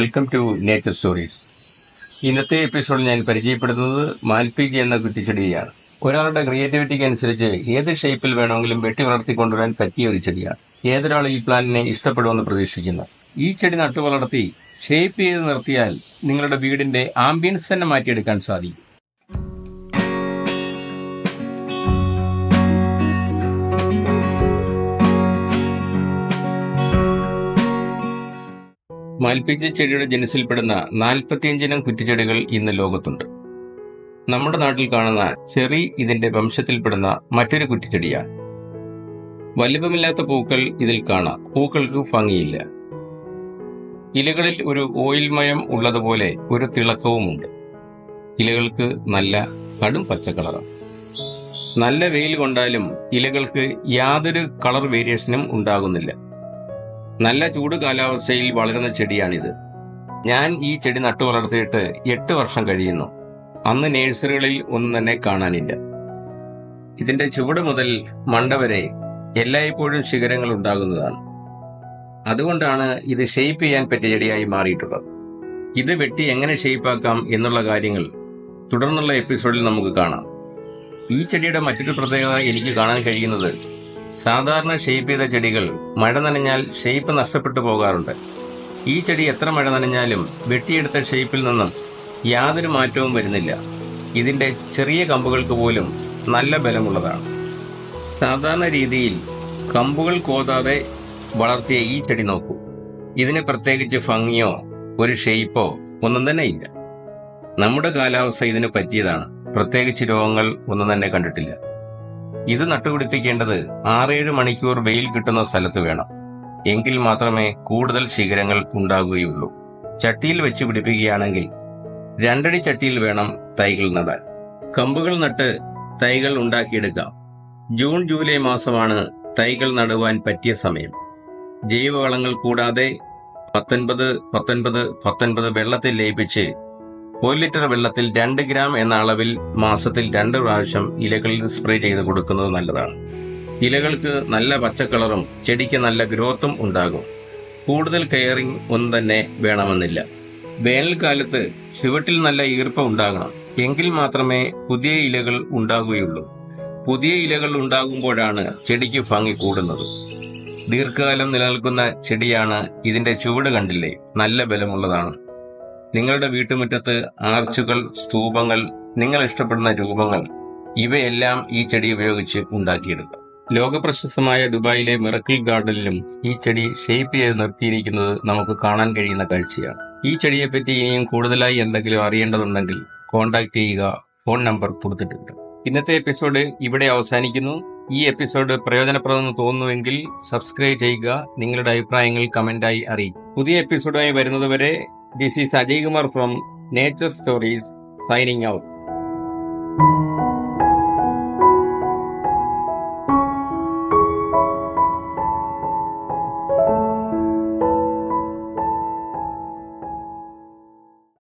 Welcome to nature stories. ഇന്നത്തെ എപ്പിസോഡിൽ ഞാൻ പരിചയപ്പെടുത്തുന്നത് മാൽപീജി എന്ന കുറ്റിച്ചെടിയാണ്. ഒരാളുടെ ക്രിയേറ്റിവിറ്റിക്ക് അനുസരിച്ച് ഏത് ഷേപ്പിൽ വേണമെങ്കിലും വെട്ടി വളർത്തിക്കൊണ്ടുവരാൻ പറ്റിയ ഒരു ചെടിയാണ്. ഏതൊരാൾ ഈ പ്ലാന്റിനെ ഇഷ്ടപ്പെടുമെന്ന് പ്രതീക്ഷിക്കുന്നു. ഈ ചെടി നട്ടു വളർത്തി ഷേപ്പ് ചെയ്ത് നിർത്തിയാൽ നിങ്ങളുടെ വീടിന്റെ ആംബിയൻസ് തന്നെ മാറ്റിയെടുക്കാൻ സാധിക്കും. മാൽപീജി ചെടിയുടെ ജനുസിൽപ്പെടുന്ന 45 ഇനം കുറ്റിച്ചെടികൾ ഇന്ന് ലോകത്തുണ്ട്. നമ്മുടെ നാട്ടിൽ കാണുന്ന ചെറി ഇതിന്റെ വംശത്തിൽപ്പെടുന്ന മറ്റൊരു കുറ്റിച്ചെടിയാണ്. വലിപ്പമില്ലാത്ത പൂക്കൾ ഇതിൽ കാണാം. പൂക്കൾക്ക് ഭംഗിയില്ല. ഇലകളിൽ ഒരു ഓയിൽമയം ഉള്ളതുപോലെ ഒരു തിളക്കവുമുണ്ട്. ഇലകൾക്ക് നല്ല കടും പച്ചക്കളറാണ്. നല്ല വെയിൽ കൊണ്ടാലും ഇലകൾക്ക് യാതൊരു കളർ വേരിയേഷനും ഉണ്ടാകുന്നില്ല. നല്ല ചൂട് കാലാവസ്ഥയിൽ വളരുന്ന ചെടിയാണിത്. ഞാൻ ഈ ചെടി നട്ടു വളർത്തിയിട്ട് 8 വർഷം കഴിയുന്നു. അന്ന് നേഴ്സറികളിൽ ഒന്നും തന്നെ കാണാനില്ല. ഇതിന്റെ ചുവട് മുതൽ മണ്ട വരെ എല്ലായ്പ്പോഴും ശിഖരങ്ങൾ ഉണ്ടാകുന്നതാണ്. അതുകൊണ്ടാണ് ഇത് ഷേപ്പ് ചെയ്യാൻ പറ്റിയ ചെടിയായി മാറിയിട്ടുള്ളത്. ഇത് വെട്ടി എങ്ങനെ ഷേപ്പാക്കാം എന്നുള്ള കാര്യങ്ങൾ തുടർന്നുള്ള എപ്പിസോഡിൽ നമുക്ക് കാണാം. ഈ ചെടിയുടെ മറ്റൊരു പ്രത്യേകത എനിക്ക് കാണാൻ കഴിയുന്നത്, സാധാരണ ഷേപ്പ് ചെയ്ത ചെടികൾ മഴ നനഞ്ഞാൽ ഷേപ്പ് നഷ്ടപ്പെട്ടു പോകാറുണ്ട്. ഈ ചെടി എത്ര മഴ നനഞ്ഞാലും വെട്ടിയെടുത്ത ഷേപ്പിൽ നിന്നും യാതൊരു മാറ്റവും വരുന്നില്ല. ഇതിന്റെ ചെറിയ കമ്പുകൾക്ക് പോലും നല്ല ബലമുള്ളതാണ്. സാധാരണ രീതിയിൽ കമ്പുകൾ കോതാതെ വളർത്തിയ ഈ ചെടി നോക്കൂ. ഇതിന് പ്രത്യേകിച്ച് ഭംഗിയോ ഒരു ഷേപ്പോ ഒന്നും തന്നെ ഇല്ല. നമ്മുടെ കാലാവസ്ഥ ഇതിന് പറ്റിയതാണ്. പ്രത്യേകിച്ച് രോഗങ്ങൾ ഒന്നും തന്നെ കണ്ടിട്ടില്ല. ഇത് നട്ടുപിടിപ്പിക്കേണ്ടത് 6-7 മണിക്കൂർ വെയിൽ കിട്ടുന്ന സ്ഥലത്ത് വേണം. എങ്കിൽ മാത്രമേ കൂടുതൽ ശിഖരങ്ങൾ ഉണ്ടാകുകയുള്ളൂ. ചട്ടിയിൽ വെച്ച് പിടിപ്പിക്കുകയാണെങ്കിൽ 2 അടി ചട്ടിയിൽ വേണം തൈകൾ നടാൻ. കമ്പുകൾ നട്ട് തൈകൾ ഉണ്ടാക്കിയെടുക്കാം. ജൂൺ ജൂലൈ മാസമാണ് തൈകൾ നടുവാൻ പറ്റിയ സമയം. ജൈവവളങ്ങൾ കൂടാതെ 19-19-19 വെള്ളത്തിൽ ലയിപ്പിച്ച് 1 ലിറ്റർ വെള്ളത്തിൽ 2 ഗ്രാം എന്ന അളവിൽ മാസത്തിൽ 2 പ്രാവശ്യം ഇലകളിൽ സ്പ്രേ ചെയ്ത് കൊടുക്കുന്നത് നല്ലതാണ്. ഇലകൾക്ക് നല്ല പച്ചക്കളറും ചെടിക്ക് നല്ല ഗ്രോത്തും ഉണ്ടാകും. കൂടുതൽ കെയറിംഗ് ഒന്നും തന്നെ വേണമെന്നില്ല. വേനൽക്കാലത്ത് ചുവട്ടിൽ നല്ല ഈർപ്പം ഉണ്ടാകണം. എങ്കിൽ മാത്രമേ പുതിയ ഇലകൾ ഉണ്ടാകുകയുള്ളൂ. പുതിയ ഇലകൾ ഉണ്ടാകുമ്പോഴാണ് ചെടിക്ക് ഭംഗി കൂടുന്നത്. ദീർഘകാലം നിലനിൽക്കുന്ന ചെടിയാണ്. ഇതിന്റെ ചുവട് കണ്ടില്ലേ, നല്ല ബലമുള്ളതാണ്. നിങ്ങളുടെ വീട്ടുമുറ്റത്ത് ആർച്ചുകൾ, സ്തൂപങ്ങൾ, നിങ്ങൾ ഇഷ്ടപ്പെടുന്ന രൂപങ്ങൾ, ഇവയെല്ലാം ഈ ചെടി ഉപയോഗിച്ച് ഉണ്ടാക്കിയെടുക്കാം. ലോകപ്രശസ്തമായ ദുബായിലെ മിറക്കിൾ ഗാർഡനിലും ഈ ചെടി ഷേപ്പ് ചെയ്ത് നിർത്തിയിരിക്കുന്നത് നമുക്ക് കാണാൻ കഴിയുന്ന കാഴ്ചയാണ്. ഈ ചെടിയെപ്പറ്റി ഇനിയും കൂടുതലായി എന്തെങ്കിലും അറിയേണ്ടതുണ്ടെങ്കിൽ കോൺടാക്ട് ചെയ്യുക. ഫോൺ നമ്പർ കൊടുത്തിട്ടുണ്ട്. ഇന്നത്തെ എപ്പിസോഡ് ഇവിടെ അവസാനിക്കുന്നു. ഈ എപ്പിസോഡ് പ്രയോജനപ്രദമെന്ന് തോന്നുന്നുവെങ്കിൽ സബ്സ്ക്രൈബ് ചെയ്യുക. നിങ്ങളുടെ അഭിപ്രായങ്ങൾ കമന്റായി അറിയിക്കും. പുതിയ എപ്പിസോഡുമായി വരുന്നതുവരെ this is Ajay Kumar from Nature Stories signing out.